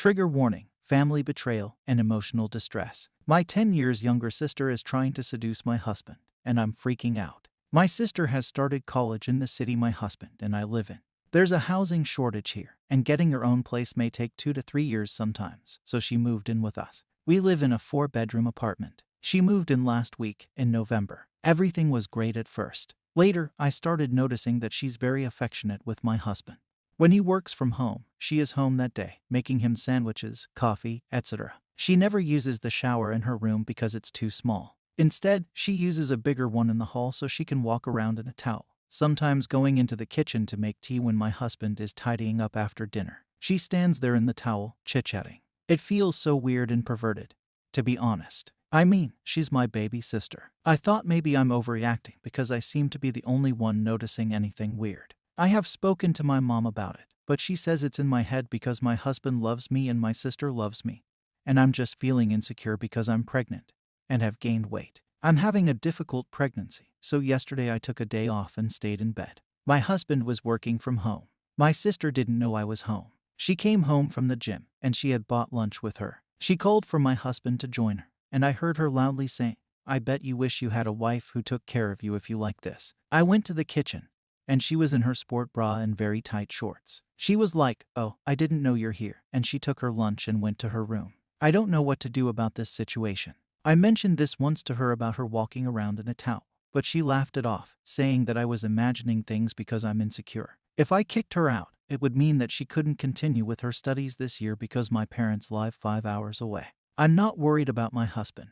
Trigger warning: family betrayal and emotional distress. My 10 years younger sister is trying to seduce my husband, and I'm freaking out. My sister has started college in the city my husband and I live in. There's a housing shortage here, and getting her own place may take 2 to 3 years sometimes, so she moved in with us. We live in a 4-bedroom apartment. She moved in last week, in November. Everything was great at first. Later, I started noticing that she's very affectionate with my husband. When he works from home, she is home that day, making him sandwiches, coffee, etc. She never uses the shower in her room because it's too small. Instead, she uses a bigger one in the hall so she can walk around in a towel, sometimes going into the kitchen to make tea when my husband is tidying up after dinner. She stands there in the towel, chit-chatting. It feels so weird and perverted, to be honest. I mean, she's my baby sister. I thought maybe I'm overreacting because I seem to be the only one noticing anything weird. I have spoken to my mom about it, but she says it's in my head because my husband loves me and my sister loves me, and I'm just feeling insecure because I'm pregnant and have gained weight. I'm having a difficult pregnancy, so yesterday I took a day off and stayed in bed. My husband was working from home. My sister didn't know I was home. She came home from the gym, and she had bought lunch with her. She called for my husband to join her, and I heard her loudly saying, "I bet you wish you had a wife who took care of you if you like this." I went to the kitchen, and she was in her sport bra and very tight shorts. She was like, "Oh, I didn't know you're here," and she took her lunch and went to her room. I don't know what to do about this situation. I mentioned this once to her about her walking around in a towel, but she laughed it off, saying that I was imagining things because I'm insecure. If I kicked her out, it would mean that she couldn't continue with her studies this year because my parents live 5 hours away. I'm not worried about my husband,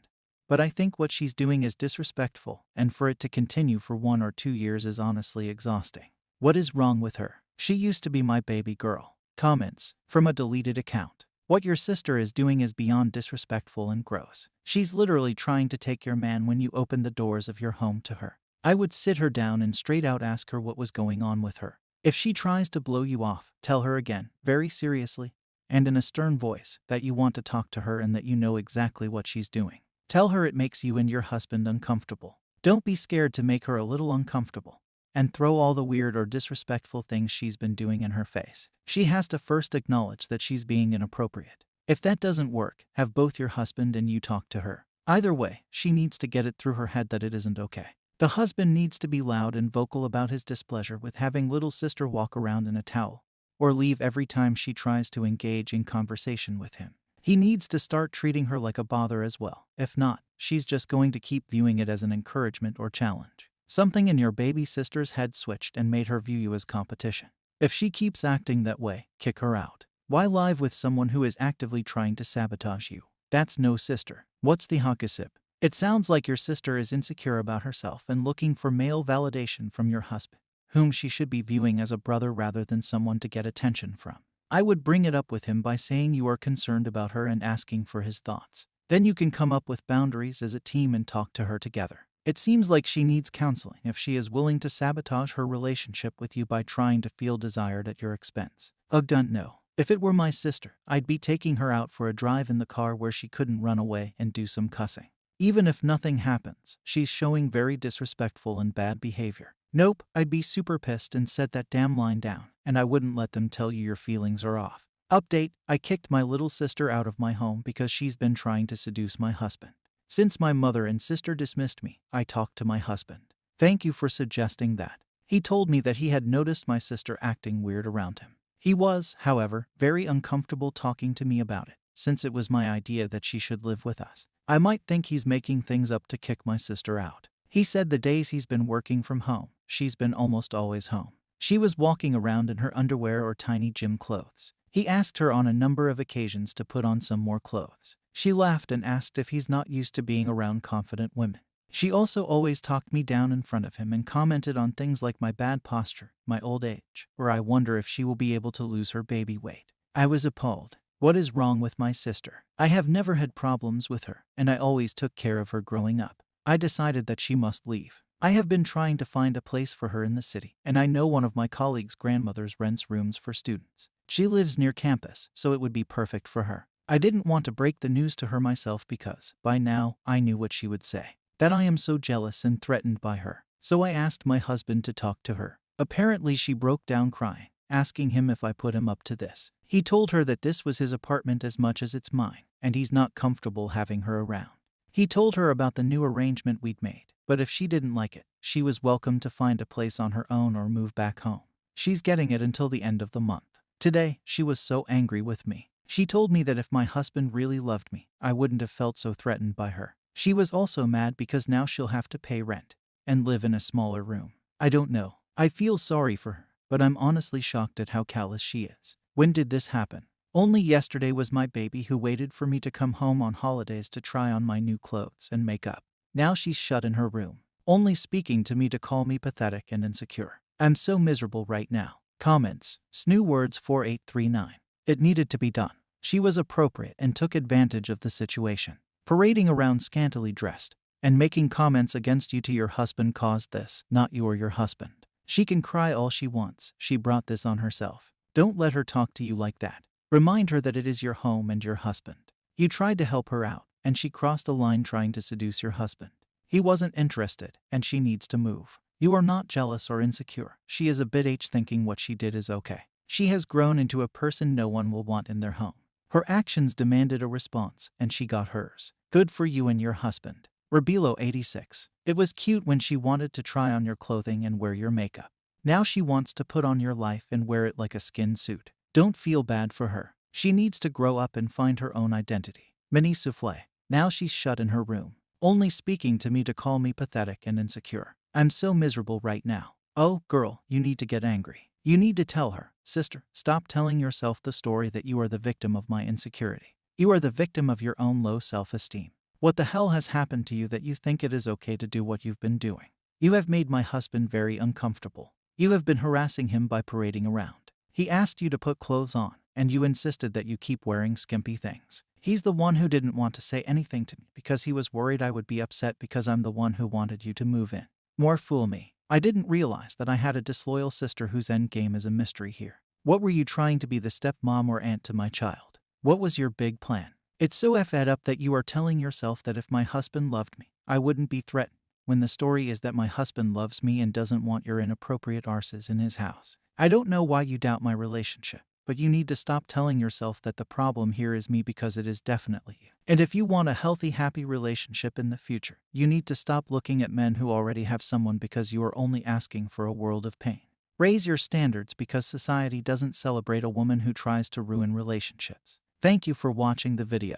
but I think what she's doing is disrespectful, and for it to continue for 1 or 2 years is honestly exhausting. What is wrong with her? She used to be my baby girl. Comments from a deleted account. What your sister is doing is beyond disrespectful and gross. She's literally trying to take your man when you open the doors of your home to her. I would sit her down and straight out ask her what was going on with her. If she tries to blow you off, tell her again, very seriously, and in a stern voice, that you want to talk to her and that you know exactly what she's doing. Tell her it makes you and your husband uncomfortable. Don't be scared to make her a little uncomfortable, and throw all the weird or disrespectful things she's been doing in her face. She has to first acknowledge that she's being inappropriate. If that doesn't work, have both your husband and you talk to her. Either way, she needs to get it through her head that it isn't okay. The husband needs to be loud and vocal about his displeasure with having little sister walk around in a towel, or leave every time she tries to engage in conversation with him. He needs to start treating her like a bother as well. If not, she's just going to keep viewing it as an encouragement or challenge. Something in your baby sister's head switched and made her view you as competition. If she keeps acting that way, kick her out. Why live with someone who is actively trying to sabotage you? That's no sister. What's the gossip? It sounds like your sister is insecure about herself and looking for male validation from your husband, whom she should be viewing as a brother rather than someone to get attention from. I would bring it up with him by saying you are concerned about her and asking for his thoughts. Then you can come up with boundaries as a team and talk to her together. It seems like she needs counseling if she is willing to sabotage her relationship with you by trying to feel desired at your expense. Don't know. If it were my sister, I'd be taking her out for a drive in the car where she couldn't run away and do some cussing. Even if nothing happens, she's showing very disrespectful and bad behavior. Nope, I'd be super pissed and set that damn line down, and I wouldn't let them tell you your feelings are off. Update: I kicked my little sister out of my home because she's been trying to seduce my husband. Since my mother and sister dismissed me, I talked to my husband. Thank you for suggesting that. He told me that he had noticed my sister acting weird around him. He was, however, very uncomfortable talking to me about it, since it was my idea that she should live with us. I might think he's making things up to kick my sister out. He said the days he's been working from home, she's been almost always home. She was walking around in her underwear or tiny gym clothes. He asked her on a number of occasions to put on some more clothes. She laughed and asked if he's not used to being around confident women. She also always talked me down in front of him and commented on things like my bad posture, my old age, or I wonder if she will be able to lose her baby weight. I was appalled. What is wrong with my sister? I have never had problems with her, and I always took care of her growing up. I decided that she must leave. I have been trying to find a place for her in the city, and I know one of my colleagues' grandmothers rents rooms for students. She lives near campus, so it would be perfect for her. I didn't want to break the news to her myself because, by now, I knew what she would say. That I am so jealous and threatened by her. So I asked my husband to talk to her. Apparently she broke down crying, asking him if I put him up to this. He told her that this was his apartment as much as it's mine, and he's not comfortable having her around. He told her about the new arrangement we'd made, but if she didn't like it, she was welcome to find a place on her own or move back home. She's getting it until the end of the month. Today, she was so angry with me. She told me that if my husband really loved me, I wouldn't have felt so threatened by her. She was also mad because now she'll have to pay rent and live in a smaller room. I don't know. I feel sorry for her, but I'm honestly shocked at how callous she is. When did this happen? Only yesterday was my baby who waited for me to come home on holidays to try on my new clothes and makeup. Now she's shut in her room, only speaking to me to call me pathetic and insecure. I'm so miserable right now. Comments. Snoo words 4839. It needed to be done. She was appropriate and took advantage of the situation. Parading around scantily dressed and making comments against you to your husband caused this, not you or your husband. She can cry all she wants. She brought this on herself. Don't let her talk to you like that. Remind her that it is your home and your husband. You tried to help her out, and she crossed a line trying to seduce your husband. He wasn't interested, and she needs to move. You are not jealous or insecure. She is a bitch thinking what she did is okay. She has grown into a person no one will want in their home. Her actions demanded a response, and she got hers. Good for you and your husband. Rebelo 86. It was cute when she wanted to try on your clothing and wear your makeup. Now she wants to put on your life and wear it like a skin suit. Don't feel bad for her. She needs to grow up and find her own identity. Mini souffle. Now she's shut in her room, only speaking to me to call me pathetic and insecure. I'm so miserable right now. Oh, girl, you need to get angry. You need to tell her, sister, stop telling yourself the story that you are the victim of my insecurity. You are the victim of your own low self-esteem. What the hell has happened to you that you think it is okay to do what you've been doing? You have made my husband very uncomfortable. You have been harassing him by parading around. He asked you to put clothes on, and you insisted that you keep wearing skimpy things. He's the one who didn't want to say anything to me because he was worried I would be upset because I'm the one who wanted you to move in. More fool me. I didn't realize that I had a disloyal sister whose end game is a mystery here. What were you trying to be, the stepmom or aunt to my child? What was your big plan? It's so effed up that you are telling yourself that if my husband loved me, I wouldn't be threatened, when the story is that my husband loves me and doesn't want your inappropriate arses in his house. I don't know why you doubt my relationship, but you need to stop telling yourself that the problem here is me, because it is definitely you. And if you want a healthy, happy relationship in the future, you need to stop looking at men who already have someone because you are only asking for a world of pain. Raise your standards because society doesn't celebrate a woman who tries to ruin relationships. Thank you for watching the video.